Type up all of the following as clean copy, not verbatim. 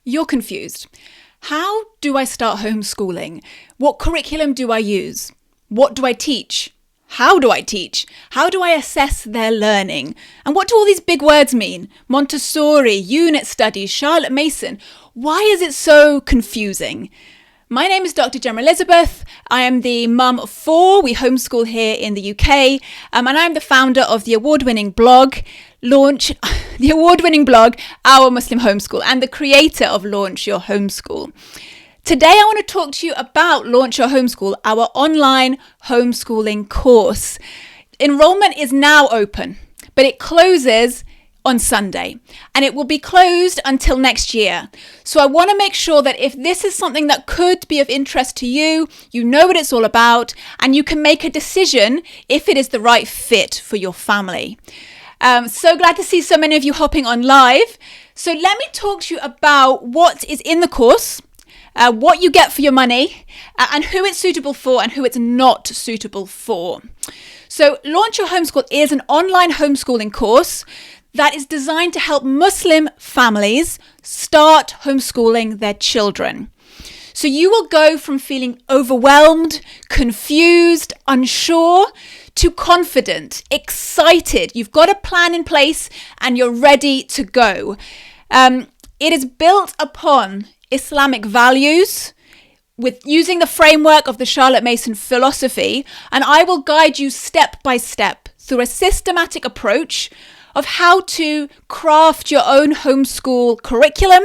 You're confused. How do I start homeschooling? What curriculum do I use? What do I teach? How do I teach? How do I assess their learning? And what do all these big words mean? Montessori, unit studies, Charlotte Mason. Why is it so confusing? My name is Dr. Gemma Elizabeth. I am the mum of 4. We homeschool here in the UK. And I'm the founder of the award-winning blog, Our Muslim Homeschool, and the creator of Launch Your Homeschool. Today, I want to talk to you about Launch Your Homeschool, our online homeschooling course. Enrollment is now open, but it closes on Sunday, and it will be closed until next year. So I want to make sure that if this is something that could be of interest to you, you know what it's all about, and you can make a decision if it is the right fit for your family. So glad to see so many of you hopping on live. So let me talk to you about what is in the course, what you get for your money, and who it's suitable for and who it's not suitable for. So Launch Your Homeschool is an online homeschooling course that is designed to help Muslim families start homeschooling their children. So you will go from feeling overwhelmed, confused, unsure, to confident, excited. You've got a plan in place and you're ready to go. It is built upon Islamic values, with using the framework of the Charlotte Mason philosophy, and I will guide you step by step through a systematic approach of how to craft your own homeschool curriculum,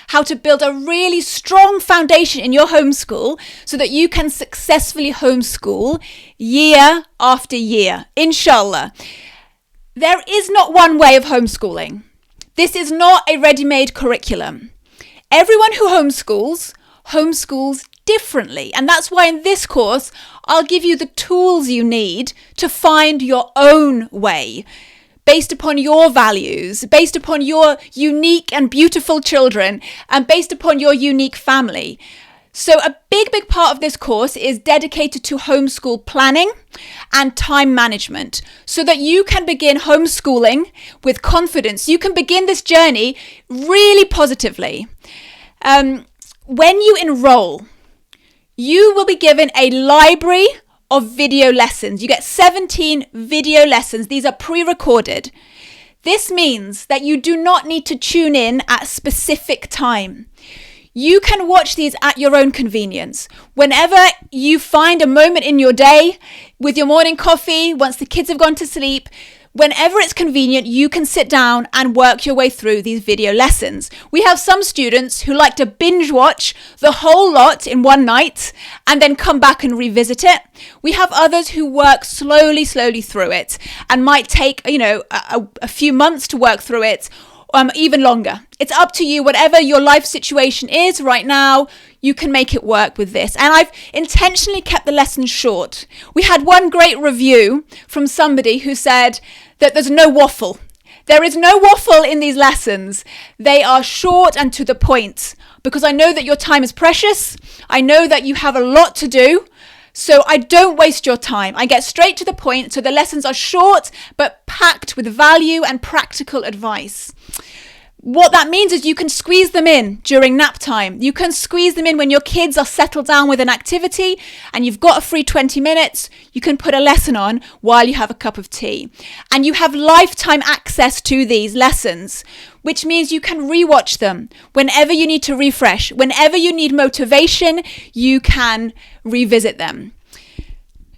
how to build a really strong foundation in your homeschool so that you can successfully homeschool year after year, inshallah. There is not one way of homeschooling. This is not a ready-made curriculum. Everyone who homeschools differently. And that's why in this course, I'll give you the tools you need to find your own way, based upon your values, based upon your unique and beautiful children, and based upon your unique family. So a big part of this course is dedicated to homeschool planning and time management so that you can begin homeschooling with confidence. You can begin this journey really positively. When you enroll, you will be given a library of video lessons. You get 17 video lessons. These are pre-recorded. This means that you do not need to tune in at a specific time. You can watch these at your own convenience. Whenever you find a moment in your day, with your morning coffee, once the kids have gone to sleep, whenever it's convenient, you can sit down and work your way through these video lessons. We have some students who like to binge watch the whole lot in one night and then come back and revisit it. We have others who work slowly through it and might take, a few months to work through it, even longer. It's up to you. Whatever your life situation is right now, you can make it work with this. And I've intentionally kept the lessons short. We had one great review from somebody who said that there's no waffle. There is no waffle in these lessons. They are short and to the point, because I know that your time is precious. I know that you have a lot to do. So I don't waste your time. I get straight to the point. So the lessons are short, but packed with value and practical advice. What that means is you can squeeze them in during nap time. You can squeeze them in when your kids are settled down with an activity and you've got a free 20 minutes. You can put a lesson on while you have a cup of tea. And you have lifetime access to these lessons, which means you can rewatch them whenever you need to refresh. Whenever you need motivation, you can revisit them.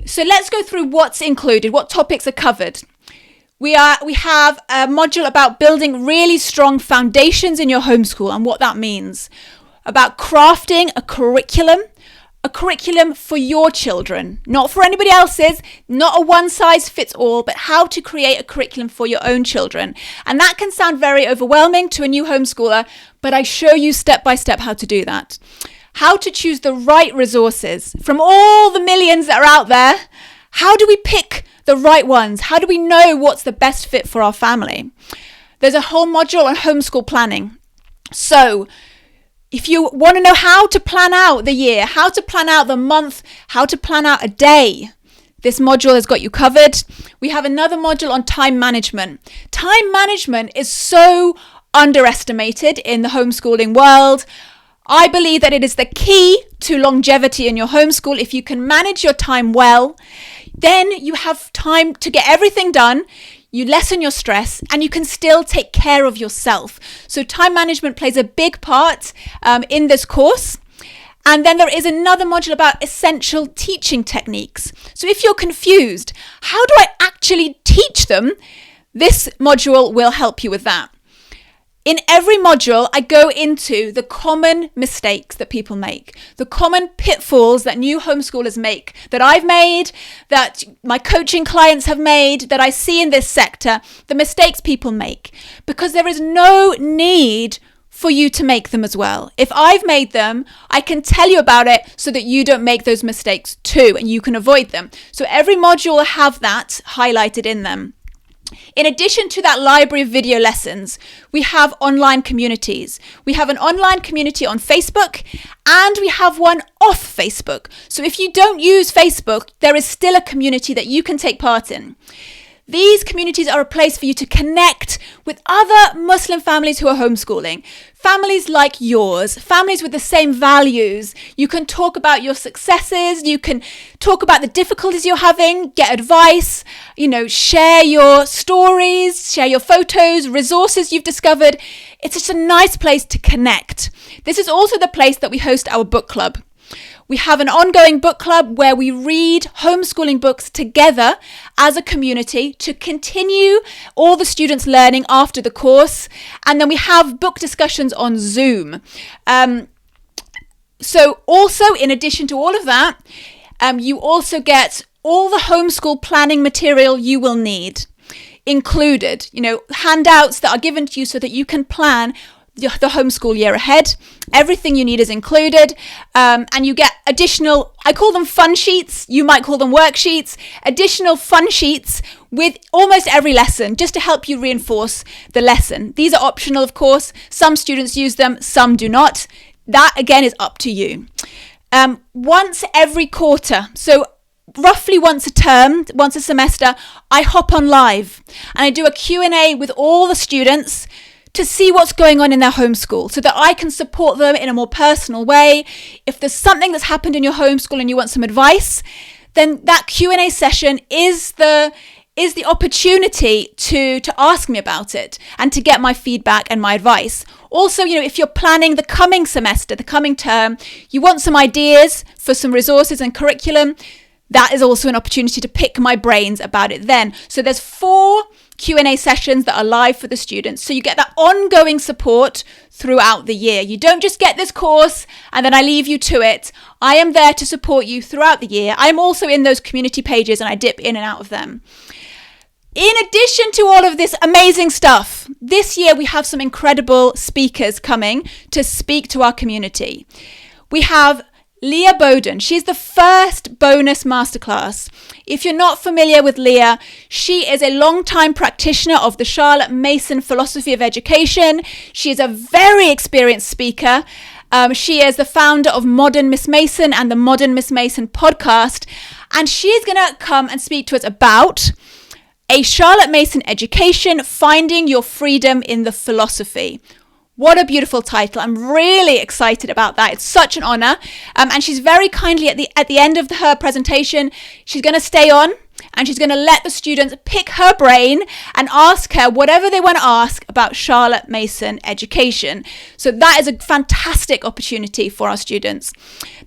So let's go through what's included, what topics are covered. We have a module about building really strong foundations in your homeschool and what that means. About crafting a curriculum for your children, not for anybody else's, not a one-size-fits-all, but how to create a curriculum for your own children. And that can sound very overwhelming to a new homeschooler, but I show you step by step how to do that. How to choose the right resources from all the millions that are out there. How do we pick the right ones? How do we know what's the best fit for our family? There's a whole module on homeschool planning. So if you want to know how to plan out the year, how to plan out the month, how to plan out a day, this module has got you covered. We have another module on time management. Time management is so underestimated in the homeschooling world. I believe that it is the key to longevity in your homeschool. If you can manage your time well, then you have time to get everything done. You lessen your stress and you can still take care of yourself. So time management plays a big part in this course. And then there is another module about essential teaching techniques. So if you're confused, how do I actually teach them? This module will help you with that. In every module, I go into the common mistakes that people make, the common pitfalls that new homeschoolers make, that I've made, that my coaching clients have made, that I see in this sector, the mistakes people make, because there is no need for you to make them as well. If I've made them, I can tell you about it so that you don't make those mistakes too, and you can avoid them. So every module will have that highlighted in them. In addition to that library of video lessons, we have online communities. We have an online community on Facebook and we have one off Facebook. So if you don't use Facebook, there is still a community that you can take part in. These communities are a place for you to connect with other Muslim families who are homeschooling, families like yours, families with the same values. You can talk about your successes, you can talk about the difficulties you're having, get advice, share your stories, share your photos, resources you've discovered. It's just a nice place to connect. This is also the place that we host our book club. We have an ongoing book club where we read homeschooling books together as a community to continue all the students' learning after the course. And then we have book discussions on Zoom. So also, in addition to all of that, you also get all the homeschool planning material you will need included, handouts that are given to you so that you can plan the homeschool year ahead. Everything you need is included, and you get additional, I call them fun sheets, you might call them worksheets, additional fun sheets with almost every lesson just to help you reinforce the lesson. These are optional, of course. Some students use them, some do not. That again is up to you. Once every quarter, so roughly once a term, once a semester, I hop on live and I do a Q&A with all the students to see what's going on in their homeschool so that I can support them in a more personal way. If there's something that's happened in your homeschool and you want some advice, then that Q&A session is the opportunity to ask me about it and to get my feedback and my advice. Also, if you're planning the coming semester, the coming term, you want some ideas for some resources and curriculum, that is also an opportunity to pick my brains about it then. So there's 4 Q&A sessions that are live for the students. So you get that ongoing support throughout the year. You don't just get this course and then I leave you to it. I am there to support you throughout the year. I'm also in those community pages and I dip in and out of them. In addition to all of this amazing stuff, this year we have some incredible speakers coming to speak to our community. We have Leah Bowden. She's the first bonus masterclass. If you're not familiar with Leah, she is a long-time practitioner of the Charlotte Mason philosophy of education. She is a very experienced speaker. She is the founder of Modern Miss Mason and the Modern Miss Mason podcast. And she is going to come and speak to us about a Charlotte Mason education, finding your freedom in the philosophy. What a beautiful title. I'm really excited about that. It's such an honor. And she's very kindly at the end of her presentation, she's going to stay on and she's going to let the students pick her brain and ask her whatever they want to ask about Charlotte Mason education. So that is a fantastic opportunity for our students.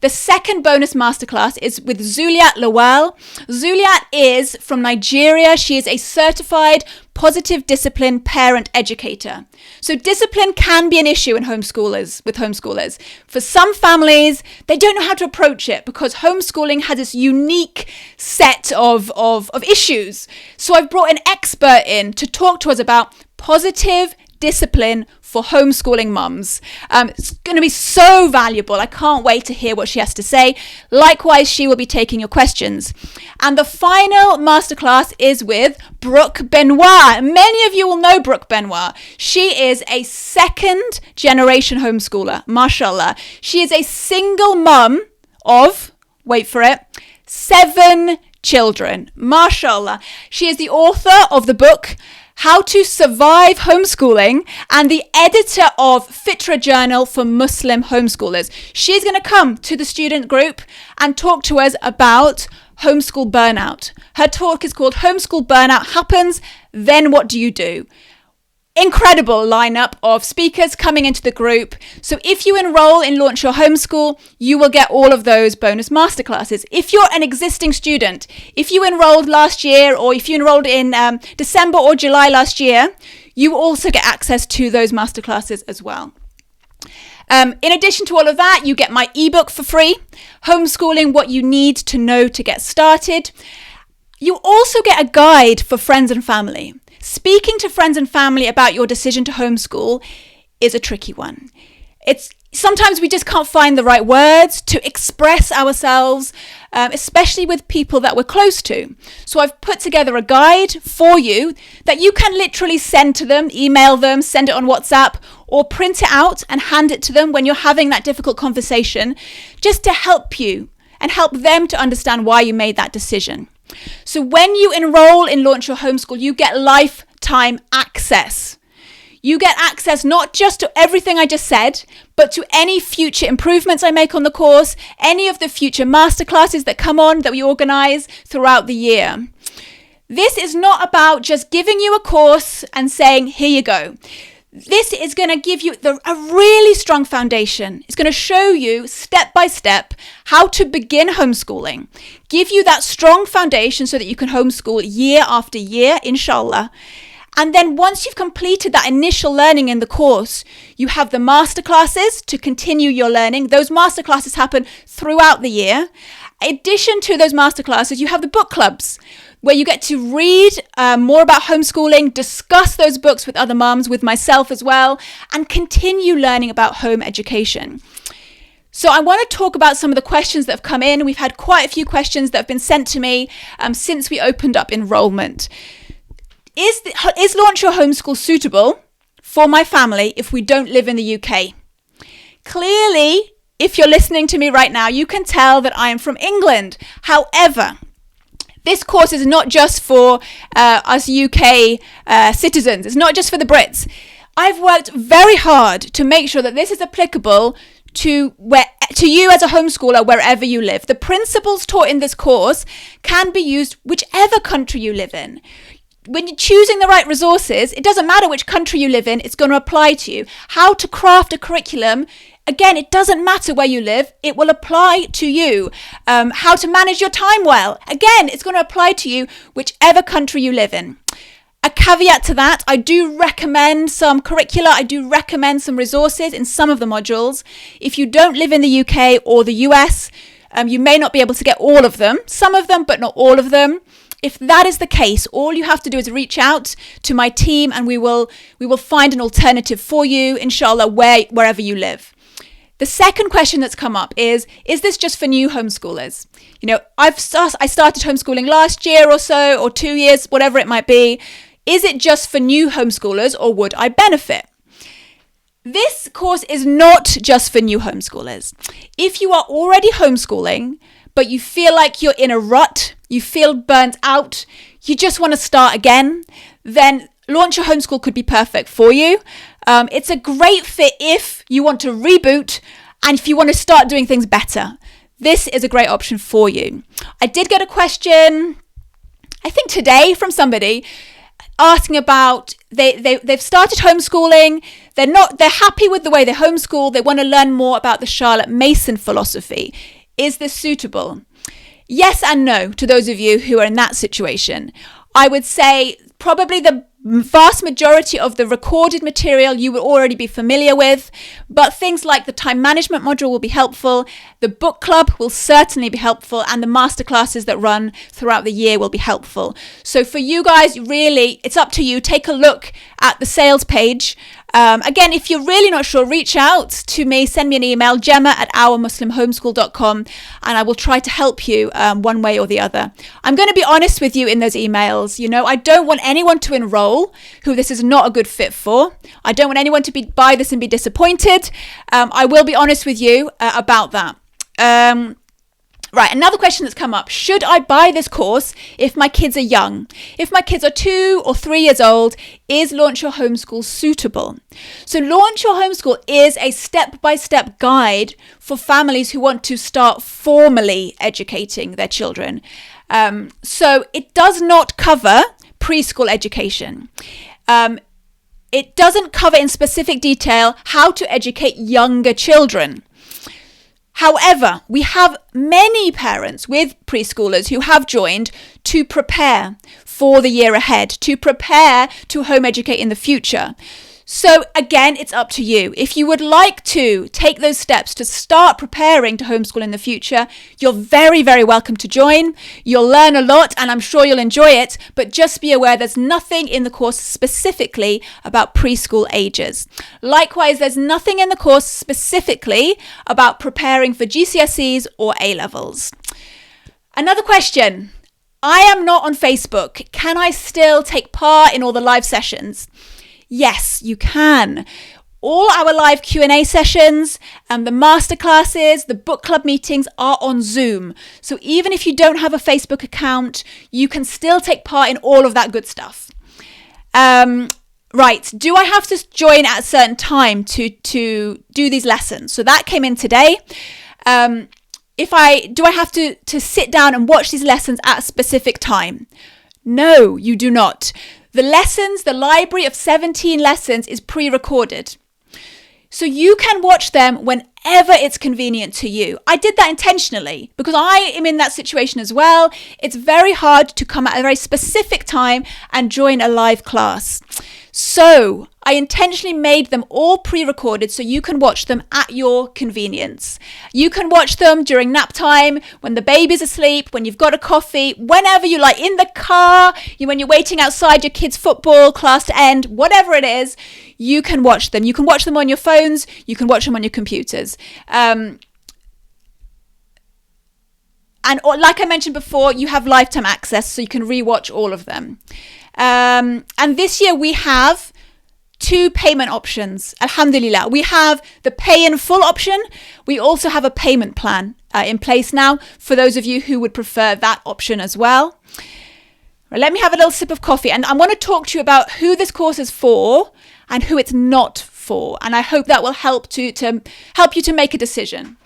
The second bonus masterclass is with Zuliat Lawal. Zuliat is from Nigeria. She is a certified positive discipline parent educator. So discipline can be an issue with homeschoolers. For some families, they don't know how to approach it because homeschooling has this unique set of issues. So I've brought an expert in to talk to us about positive discipline for homeschooling mums. It's going to be so valuable. I can't wait to hear what she has to say. Likewise, she will be taking your questions. And the final masterclass is with Brooke Benoit. Many of you will know Brooke Benoit. She is a second generation homeschooler, mashallah. She is a single mum of, wait for it, 7 children, mashallah. She is the author of the book How to Survive Homeschooling, and the editor of Fitra Journal for Muslim homeschoolers. She's going to come to the student group and talk to us about homeschool burnout. Her talk is called Homeschool Burnout Happens, Then What Do You Do? Incredible lineup of speakers coming into the group. So if you enroll in Launch Your Homeschool, you will get all of those bonus masterclasses. If you're an existing student, if you enrolled last year, or if you enrolled in December or July last year, you also get access to those masterclasses as well. In addition to all of that, you get my ebook for free, Homeschooling, What You Need to Know to Get Started. You also get a guide for friends and family. Speaking to friends and family about your decision to homeschool is a tricky one. Sometimes we just can't find the right words to express ourselves, especially with people that we're close to. So I've put together a guide for you that you can literally send to them, email them, send it on WhatsApp, or print it out and hand it to them when you're having that difficult conversation, just to help you and help them to understand why you made that decision. So when you enroll in Launch Your Homeschool, you get lifetime access. You get access not just to everything I just said, but to any future improvements I make on the course, any of the future masterclasses that come on that we organize throughout the year. This is not about just giving you a course and saying, here you go. This is going to give you a really strong foundation. It's going to show you step by step how to begin homeschooling, give you that strong foundation so that you can homeschool year after year, inshallah. And then once you've completed that initial learning in the course, you have the masterclasses to continue your learning. Those masterclasses happen throughout the year. In addition to those masterclasses, you have the book clubs, where you get to read more about homeschooling, discuss those books with other mums, with myself as well, and continue learning about home education. So I want to talk about some of the questions that have come in. We've had quite a few questions that have been sent to me since we opened up enrollment. Is Launch Your Homeschool suitable for my family if we don't live in the UK? Clearly, if you're listening to me right now, you can tell that I am from England. However, this course is not just for us UK citizens. It's not just for the Brits. I've worked very hard to make sure that this is applicable to you as a homeschooler wherever you live. The principles taught in this course can be used whichever country you live in. When you're choosing the right resources, it doesn't matter which country you live in, it's going to apply to you. How to craft a curriculum, again, it doesn't matter where you live, it will apply to you. How to manage your time well, again, it's going to apply to you whichever country you live in. A caveat to that, I do recommend some curricula, I do recommend some resources in some of the modules. If you don't live in the UK or the US, you may not be able to get all of them, some of them, but not all of them. If that is the case, all you have to do is reach out to my team and we will find an alternative for you, inshallah, wherever you live. The second question that's come up is this just for new homeschoolers? You know, I started homeschooling last year or so, or 2 years, whatever it might be. Is it just for new homeschoolers or would I benefit? This course is not just for new homeschoolers. If you are already homeschooling, but you feel like you're in a rut, you feel burnt out, you just want to start again, then Launch Your Homeschool could be perfect for you. It's a great fit if you want to reboot and if you want to start doing things better. This is a great option for you. I did get a question, I think today, from somebody asking about they've started homeschooling, they're happy with the way they homeschool, they want to learn more about the Charlotte Mason philosophy. Is this suitable? Yes and no to those of you who are in that situation. I would say probably the vast majority of the recorded material you will already be familiar with, but things like the time management module will be helpful, the book club will certainly be helpful, and the masterclasses that run throughout the year will be helpful. So for you guys, really, it's up to you. Take a look at the sales page. Again, if you're really not sure, reach out to me, send me an email, gemma@ourmuslimhomeschool.com, and I will try to help you one way or the other. I'm going to be honest with you in those emails. You know, I don't want anyone to enroll who this is not a good fit for. I don't want anyone to buy this and be disappointed. I will be honest with you about that. Right, another question that's come up. Should I buy this course if my kids are young? If my kids are 2 or 3 years old, is Launch Your Homeschool suitable? So Launch Your Homeschool is a step-by-step guide for families who want to start formally educating their children. So it does not cover preschool education. It doesn't cover in specific detail how to educate younger children. However, we have many parents with preschoolers who have joined to prepare for the year ahead, to prepare to home educate in the future. So again, it's up to you. If you would like to take those steps to start preparing to homeschool in the future, you're very, very welcome to join. You'll learn a lot and I'm sure you'll enjoy it, but just be aware there's nothing in the course specifically about preschool ages. Likewise, there's nothing in the course specifically about preparing for GCSEs or A-levels. Another question. I am not on Facebook. Can I still take part in all the live sessions? Yes, you can. All our live Q&A sessions and the masterclasses, the book club meetings are on Zoom. So even if you don't have a Facebook account, you can still take part in all of that good stuff. Right, do I have to join at a certain time to do these lessons? So that came in today. Do I have to sit down and watch these lessons at a specific time? No, you do not. The lessons, the library of 17 lessons is pre-recorded. So you can watch them whenever it's convenient to you. I did that intentionally because I am in that situation as well. It's very hard to come at a very specific time and join a live class. So I intentionally made them all pre-recorded so you can watch them at your convenience. You can watch them during nap time, when the baby's asleep, when you've got a coffee, whenever you like, in the car, when you're waiting outside your kids' football class to end, whatever it is, you can watch them. You can watch them on your phones, you can watch them on your computers. And like I mentioned before, you have lifetime access so you can rewatch all of them. And this year we have 2 payment options. Alhamdulillah. We have the pay in full option. We also have a payment plan in place now for those of you who would prefer that option as well. Right, let me have a little sip of coffee and I want to talk to you about who this course is for and who it's not for. And I hope that will help to help you to make a decision.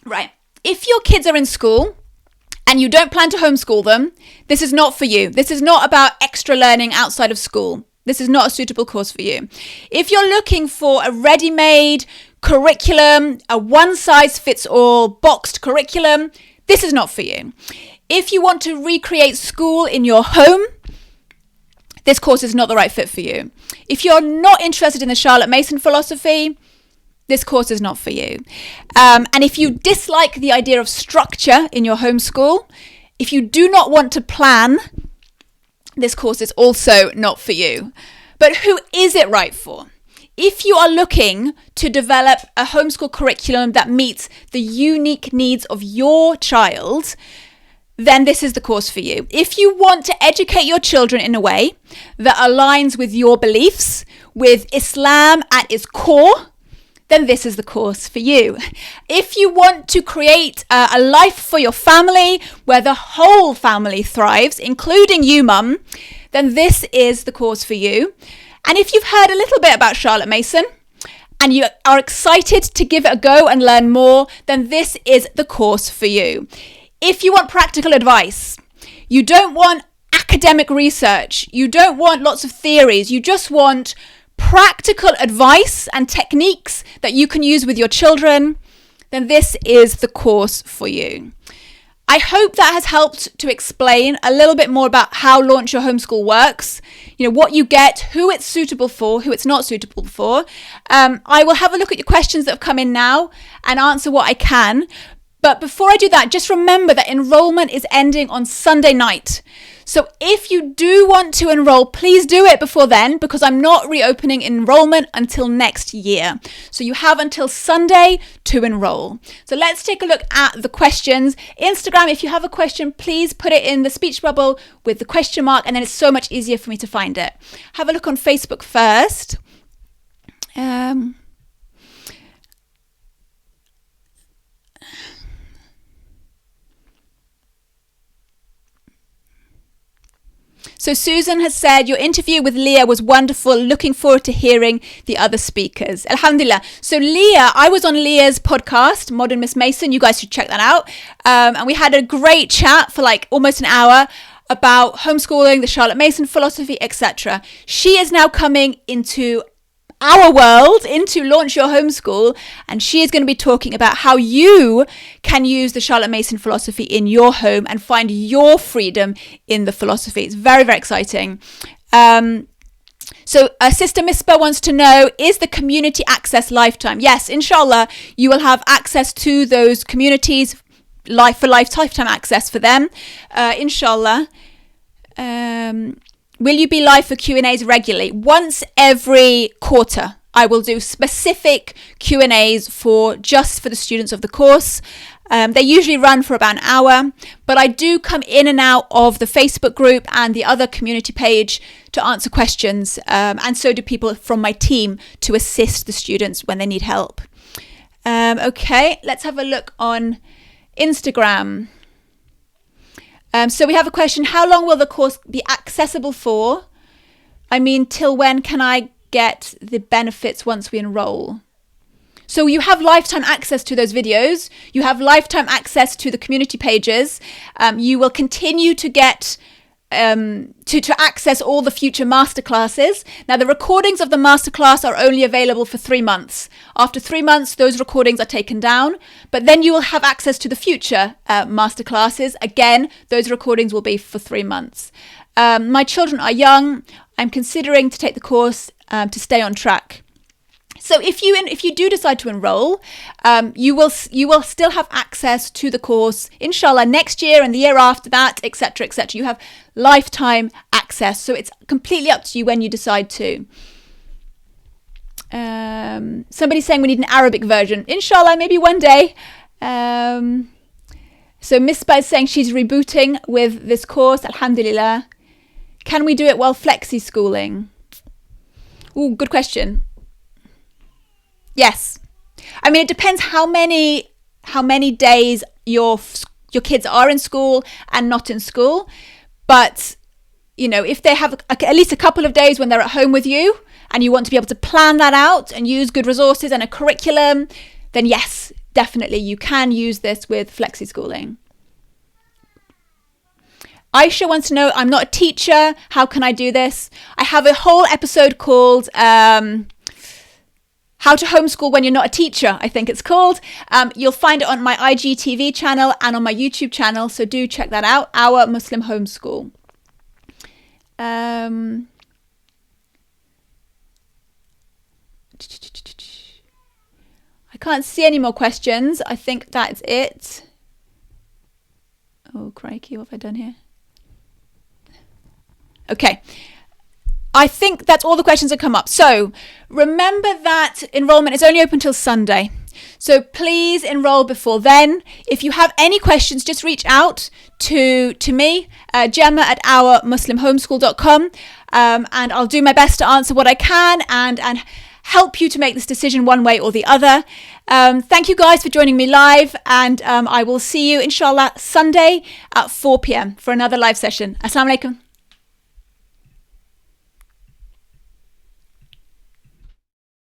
Right. If your kids are in school and you don't plan to homeschool them, this is not for you. This is not about extra learning outside of school. This is not a suitable course for you. If you're looking for a ready-made curriculum, a one-size-fits-all boxed curriculum, this is not for you. If you want to recreate school in your home, this course is not the right fit for you. If you're not interested in the Charlotte Mason philosophy, this course is not for you. And if you dislike the idea of structure in your homeschool, if you do not want to plan, this course is also not for you. But who is it right for? If you are looking to develop a homeschool curriculum that meets the unique needs of your child, then this is the course for you. If you want to educate your children in a way that aligns with your beliefs, with Islam at its core, then this is the course for you. If you want to create a life for your family where the whole family thrives, including you, mum, then this is the course for you. And if you've heard a little bit about Charlotte Mason and you are excited to give it a go and learn more, then this is the course for you. If you want practical advice, you don't want academic research, you don't want lots of theories, you just want practical advice and techniques that you can use with your children, then this is the course for you. I hope that has helped to explain a little bit more about how Launch Your Homeschool works, what you get, who it's suitable for, who it's not suitable for. I will have a look at your questions that have come in now and answer what I can. But before I do that, just remember that enrollment is ending on Sunday night. So if you do want to enroll, please do it before then, because I'm not reopening enrollment until next year. So you have until Sunday to enroll. So let's take a look at the questions. Instagram, if you have a question, please put it in the speech bubble with the question mark, and then it's so much easier for me to find it. Have a look on Facebook first. So Susan has said, your interview with Leah was wonderful. Looking forward to hearing the other speakers. Alhamdulillah. So Leah, I was on Leah's podcast, Modern Miss Mason. You guys should check that out. And we had a great chat for like almost an hour about homeschooling, the Charlotte Mason philosophy, etc. She is now coming into our world, into Launch Your Homeschool, and she is going to be talking about how you can use the Charlotte Mason philosophy in your home and find your freedom in the philosophy. It's very, very exciting. So Sister Mispa wants to know, is the community access lifetime? Yes, inshallah, you will have access to those communities for lifetime access for them, inshallah. Will you be live for Q&As regularly? Once every quarter, I will do specific Q&As just for the students of the course. They usually run for about an hour, but I do come in and out of the Facebook group and the other community page to answer questions, and so do people from my team to assist the students when they need help. Okay, let's have a look on Instagram. So we have a question, how long will the course be accessible for? I mean, till when can I get the benefits once we enroll? So you have lifetime access to those videos. You have lifetime access to the community pages. You will continue to get to access all the future masterclasses. Now, the recordings of the masterclass are only available for 3 months. After 3 months, those recordings are taken down, but then you will have access to the future masterclasses. Again, those recordings will be for 3 months. My children are young. I'm considering to take the course to stay on track. So if you do decide to enroll, you will still have access to the course, inshallah, next year and the year after that, etc., etc. You have lifetime access, so it's completely up to you when you decide to. Somebody's saying we need an Arabic version. Inshallah, maybe one day. So Mispa is saying she's rebooting with this course, alhamdulillah. Can we do it while flexi schooling? Ooh, good question. Yes. I mean, it depends how many days your kids are in school and not in school. But, you know, if they have at least a couple of days when they're at home with you and you want to be able to plan that out and use good resources and a curriculum, then yes, definitely you can use this with flexi schooling. Aisha wants to know, I'm not a teacher. How can I do this? I have a whole episode called How to Homeschool When You're Not a Teacher, I think it's called. You'll find it on my IGTV channel and on my YouTube channel, so do check that out, Our Muslim Homeschool. I can't see any more questions. I think that's it. Oh, crikey, what have I done here? Okay. I think that's all the questions that come up. So remember that enrollment is only open till Sunday. So please enroll before then. If you have any questions, just reach out to me, Gemma at ourmuslimhomeschool.com, and I'll do my best to answer what I can and help you to make this decision one way or the other. Thank you guys for joining me live, and I will see you inshallah Sunday at 4 p.m. for another live session. Assalamu alaikum.